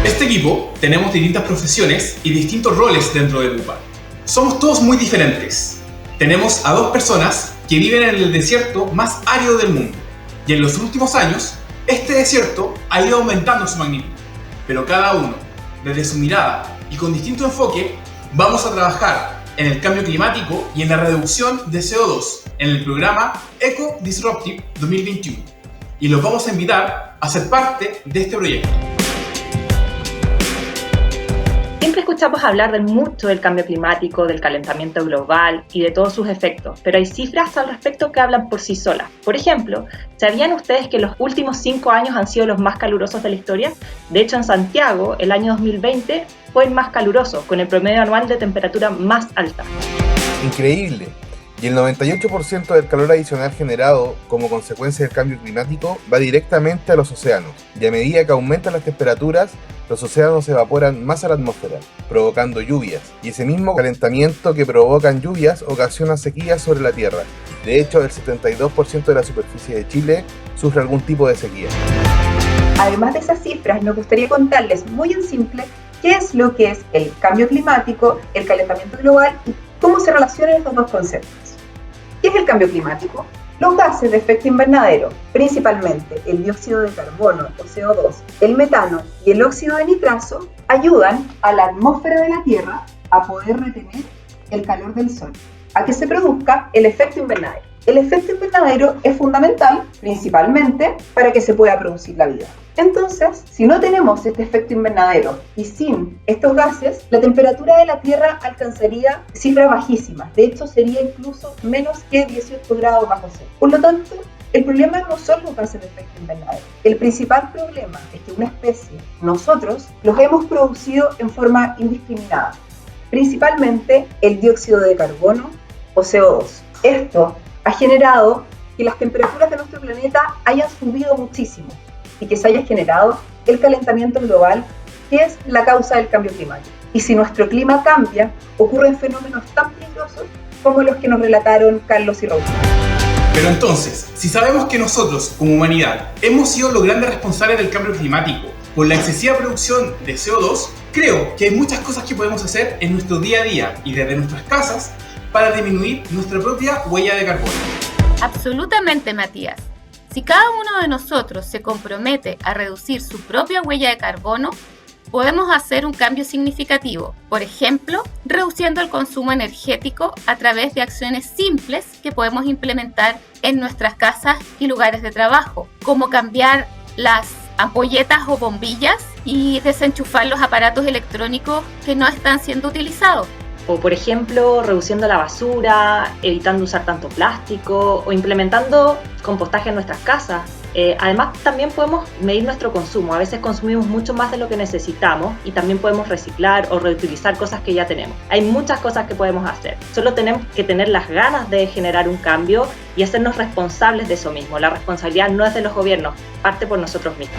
Este equipo tenemos distintas profesiones y distintos roles dentro de Bupa. Somos todos muy diferentes. Tenemos a 2 personas que viven en el desierto más árido del mundo. Y en los últimos años, este desierto ha ido aumentando su magnitud. Pero cada uno, desde su mirada y con distinto enfoque, vamos a trabajar en el cambio climático y en la reducción de CO2 en el programa Eco Disruptive 2021. Y los vamos a invitar a ser parte de este proyecto. Siempre escuchamos hablar mucho del cambio climático, del calentamiento global y de todos sus efectos, pero hay cifras al respecto que hablan por sí solas. Por ejemplo, ¿sabían ustedes que los últimos 5 años han sido los más calurosos de la historia? De hecho, en Santiago, el año 2020 fue el más caluroso, con el promedio anual de temperatura más alta. Increíble. Y el 98% del calor adicional generado como consecuencia del cambio climático va directamente a los océanos. Y a medida que aumentan las temperaturas, los océanos evaporan más a la atmósfera, provocando lluvias. Y ese mismo calentamiento que provocan lluvias ocasiona sequías sobre la Tierra. De hecho, el 72% de la superficie de Chile sufre algún tipo de sequía. Además de esas cifras, nos gustaría contarles muy en simple qué es lo que es el cambio climático, el calentamiento global y cómo se relacionan estos dos conceptos. ¿Qué es el cambio climático? Los gases de efecto invernadero, principalmente el dióxido de carbono o CO2, el metano y el óxido de nitrato, ayudan a la atmósfera de la Tierra a poder retener el calor del Sol, a que se produzca el efecto invernadero. El efecto invernadero es fundamental, principalmente, para que se pueda producir la vida. Entonces, si no tenemos este efecto invernadero y sin estos gases, la temperatura de la Tierra alcanzaría cifras bajísimas. De hecho, sería incluso menos que 18 grados bajo cero. Por lo tanto, el problema no son los gases de efecto invernadero. El principal problema es que una especie, nosotros, los hemos producido en forma indiscriminada. Principalmente el dióxido de carbono o CO2. Esto ha generado que las temperaturas de nuestro planeta hayan subido muchísimo y que se haya generado el calentamiento global, que es la causa del cambio climático. Y si nuestro clima cambia, ocurren fenómenos tan peligrosos como los que nos relataron Carlos y Raúl. Pero entonces, si sabemos que nosotros, como humanidad, hemos sido los grandes responsables del cambio climático por la excesiva producción de CO2, creo que hay muchas cosas que podemos hacer en nuestro día a día y desde nuestras casas para disminuir nuestra propia huella de carbono. Absolutamente, Matías. Si cada uno de nosotros se compromete a reducir su propia huella de carbono, podemos hacer un cambio significativo. Por ejemplo, reduciendo el consumo energético a través de acciones simples que podemos implementar en nuestras casas y lugares de trabajo, como cambiar las ampolletas o bombillas y desenchufar los aparatos electrónicos que no están siendo utilizados. O, por ejemplo, reduciendo la basura, evitando usar tanto plástico o implementando compostaje en nuestras casas. Además, también podemos medir nuestro consumo. A veces consumimos mucho más de lo que necesitamos y también podemos reciclar o reutilizar cosas que ya tenemos. Hay muchas cosas que podemos hacer. Solo tenemos que tener las ganas de generar un cambio y hacernos responsables de eso mismo. La responsabilidad no es de los gobiernos, parte por nosotros mismos.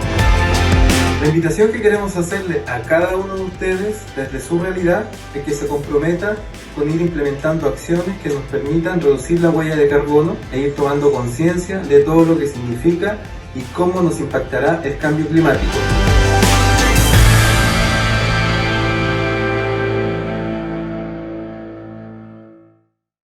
La invitación que queremos hacerle a cada uno de ustedes desde su realidad es que se comprometa con ir implementando acciones que nos permitan reducir la huella de carbono e ir tomando conciencia de todo lo que significa y cómo nos impactará el cambio climático.